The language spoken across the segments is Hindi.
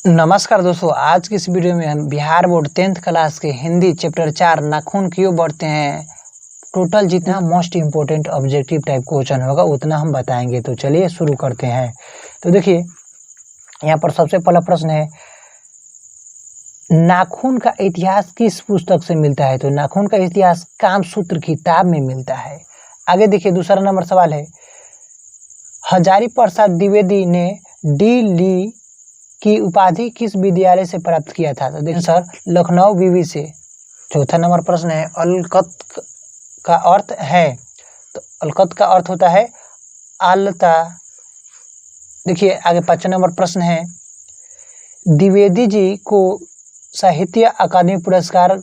नमस्कार दोस्तों, आज की इस वीडियो में हम बिहार बोर्ड 10th क्लास के हिंदी चैप्टर 4 नाखून क्यों बढ़ते हैं टोटल जितना most important objective type question होगा उतना हम बताएंगे। तो चलिए शुरू करते हैं। तो देखिए यहाँ पर सबसे पहला प्रश्न है, नाखून का इतिहास किस पुस्तक से मिलता है? तो नाखून का इतिहास कामसूत्र किताब में मिलता है। आगे देखिए दूसरा नंबर सवाल है, हजारी प्रसाद द्विवेदी ने डी ली की उपाधि किस विद्यालय से प्राप्त किया था? तो देखिए सर, लखनऊ विवि से। चौथा नंबर प्रश्न है, अलकत का अर्थ है? तो अलकत का अर्थ होता है आलता। देखिए आगे 5 नंबर प्रश्न है, द्विवेदी जी को साहित्य अकादमी पुरस्कार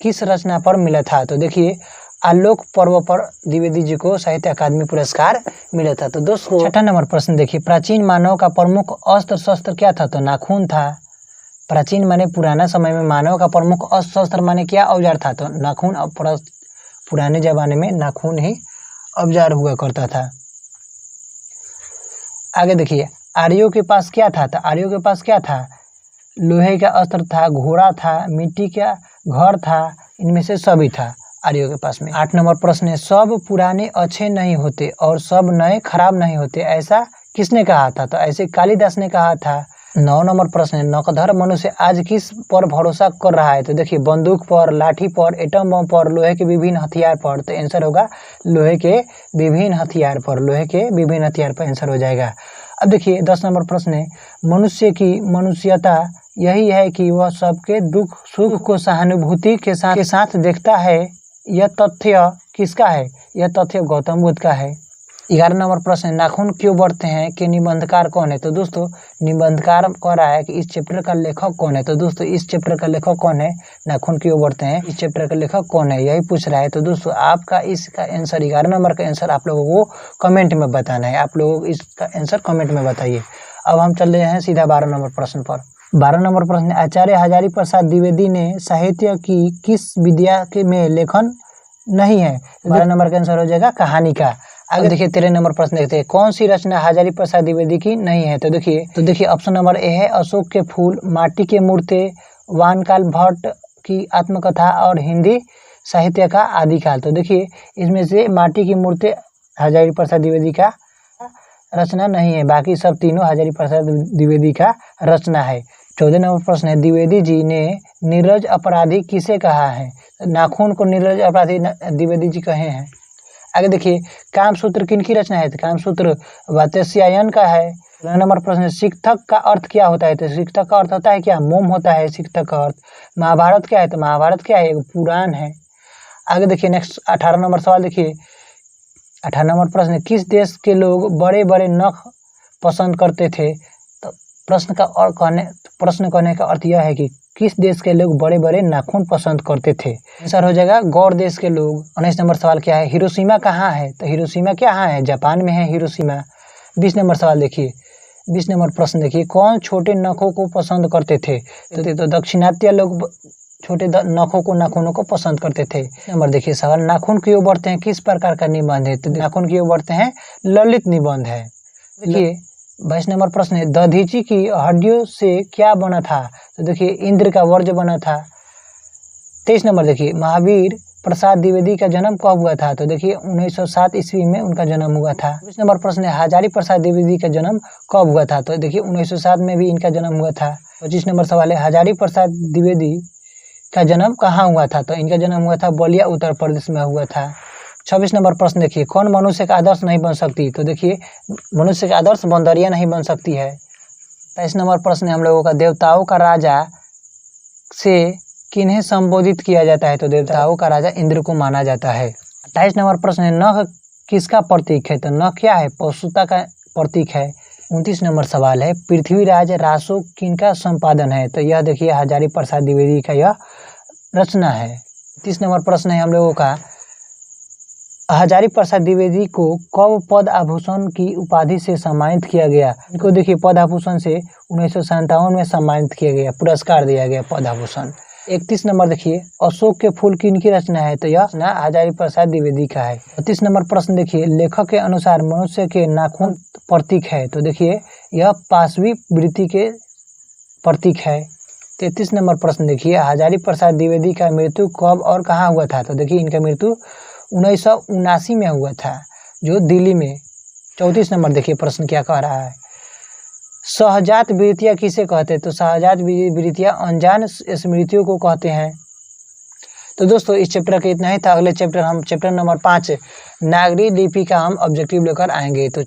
किस रचना पर मिला था? तो देखिए आलोक पर्व पर द्विवेदी जी को साहित्य अकादमी पुरस्कार मिला था। तो दोस्तों छठा नंबर प्रश्न देखिए, प्राचीन मानव का प्रमुख अस्त्र शस्त्र क्या था? तो नाखून था। प्राचीन माने पुराना समय में मानव का प्रमुख अस्त्र शस्त्र माने क्या औजार था? तो नाखून। अब पुराने जमाने में नाखून ही औजार हुआ करता था। आगे देखिए, आर्यों के पास क्या था? तो आर्यों के पास क्या था? लोहे का अस्त्र था, घोड़ा था, मिट्टी का घर था, इनमें से सभी था आर्यों के पास में। 8 नंबर प्रश्न है, सब पुराने अच्छे नहीं होते और सब नए खराब नहीं होते, ऐसा किसने कहा था? तो ऐसे कालिदास ने कहा था। 9 नंबर प्रश्न है, नौकरधर मनुष्य आज किस पर भरोसा कर रहा है? तो देखिए बंदूक पर, लाठी पर, एटम बम पर, लोहे के विभिन्न हथियार पर। तो आंसर होगा लोहे के विभिन्न हथियार पर। लोहे के विभिन्न हथियार पर आंसर हो जाएगा। अब देखिए 10 नंबर प्रश्न है, मनुष्य की मनुष्यता यही है कि वह सबके दुख सुख को सहानुभूति के साथ देखता है। यह तथ्य किसका है? यह तथ्य गौतम बुद्ध का है। 11 नंबर प्रश्न, नाखून क्यों बढ़ते हैं के निबंधकार कौन है? तो दोस्तों निबंधकार कह रहा है कि इस चैप्टर का लेखक कौन है? तो दोस्तों इस चैप्टर का लेखक कौन है? नाखून क्यों बढ़ते हैं, इस चैप्टर का लेखक कौन है, यही पूछ रहा है। तो दोस्तों आपका इसका आंसर 11 नंबर का आंसर आप लोगों को कमेंट में बताना है। आप लोग इसका आंसर कमेंट में बताइए। अब हम चल रहे हैं सीधा 12 नंबर प्रश्न पर। 12 नंबर प्रश्न, आचार्य हजारी प्रसाद द्विवेदी ने साहित्य की किस विद्या के में लेखन नहीं है? 12 नंबर का आंसर हो जाएगा कहानी का। आगे देखिए 13 नंबर प्रश्न देखते हैं, कौन सी रचना हजारी प्रसाद द्विवेदी की नहीं है? तो देखिए ऑप्शन नंबर ए है अशोक के फूल, माटी के मूर्ते, वानकाल भट्ट की आत्मकथा और हिंदी साहित्य का आदिकाल। तो देखिए इसमें से माटी की मूर्ते हजारी प्रसाद द्विवेदी का रचना नहीं है, बाकी सब तीनों हजारी प्रसाद द्विवेदी का रचना है। 14 नंबर प्रश्न है, द्विवेदी जी ने नीरज अपराधी किसे कहा है? नाखून को नीरज अपराधी द्विवेदी जी कहे हैं। आगे देखिए, कामसूत्र किनकी रचना है? तो कामसूत्र वात्स्यायन का है। 15 नंबर प्रश्न है, शिक्षक का अर्थ क्या होता है? तो शिक्षक का अर्थ होता है क्या? मोम होता है शिक्षक का अर्थ। महाभारत क्या है? तो महाभारत क्या है? एक पुराण है। आगे देखिए नेक्स्ट 18 नंबर सवाल देखिए, 18 नंबर प्रश्न, किस देश के लोग बड़े बड़े नख पसंद करते थे? तो प्रश्न कहने का अर्थ यह है कि किस देश के लोग बड़े बड़े नाखून पसंद करते थे? आंसर हो जाएगा गौड़ देश के लोग। 19 नंबर सवाल क्या है, हिरोशिमा कहाँ है? तो हिरोशिमा कहाँ है? जापान में है हिरोशिमा। 20 नंबर सवाल देखिए, 20 नंबर प्रश्न देखिए, कौन छोटे नखों को पसंद करते थे? तो दक्षिणात्य लोग छोटे नखों को, नाखूनों को पसंद करते थे। नंबर देखिए सवाल, नाखून क्यों बढ़ते हैं किस प्रकार का निबंध है? तो नाखून क्यों बढ़ते हैं ललित निबंध है। देखिए 22 नंबर प्रश्न है, दधीची की हड्डियों से क्या बना था? तो देखिए इंद्र का वज्र बना था। 23 नंबर देखिए, महावीर प्रसाद द्विवेदी का जन्म कब हुआ था? तो देखिए 1907 ईस्वी में उनका जन्म हुआ था। 25 नंबर प्रश्न है, हजारी प्रसाद द्विवेदी का जन्म कब हुआ था? तो देखिए 1907 में भी इनका जन्म हुआ था। 25 नंबर सवाल है, हजारी प्रसाद द्विवेदी का जन्म कहाँ हुआ था? तो इनका जन्म हुआ था बलिया उत्तर प्रदेश में हुआ था। 26 नंबर प्रश्न देखिए, कौन मनुष्य का आदर्श नहीं बन सकती? तो देखिए मनुष्य का आदर्श बंदरिया नहीं बन सकती है। 23 नंबर प्रश्न है हम लोगों का, देवताओं का राजा से किन्हें संबोधित किया जाता है? तो देवताओं का राजा इंद्र को माना जाता है। 28 नंबर प्रश्न है, नख किसका प्रतीक है? तो नख क्या है? पशुता का प्रतीक है। 29 नंबर सवाल है, पृथ्वीराज रासो किनका संपादन है? तो यह देखिए हजारी प्रसाद द्विवेदी का यह रचना है। 30 नंबर प्रश्न है हम लोगों का, हजारी प्रसाद द्विवेदी को कब पद्म आभूषण की उपाधि से सम्मानित किया गया? इनको देखिए पद्म आभूषण से 1957 में सम्मानित किया गया, पुरस्कार दिया गया पद्म आभूषण। 31 नंबर देखिए, अशोक के फूल किनकी रचना है? तो यह हजारी प्रसाद द्विवेदी का है। 32 नंबर प्रश्न देखिए, लेखक के अनुसार मनुष्य के नाखून प्रतीक है? तो देखिए यह पाशवी वृत्ति के प्रतीक है। 33 नंबर प्रश्न देखिए, हजारी प्रसाद द्विवेदी का मृत्यु कब और कहाँ हुआ था? तो देखिए इनका मृत्यु 1979 में हुआ था, जो दिल्ली में। 34 नंबर देखिए प्रश्न क्या कह रहा है, सहजात वृत्तियाँ किसे कहते हैं? तो सहजात वृत्तियाँ अनजान स्मृतियों को कहते हैं। तो दोस्तों इस चैप्टर का इतना ही था। अगले चैप्टर हम चैप्टर नंबर 5 नागरी लिपि का हम ऑब्जेक्टिव लेकर आएंगे। तो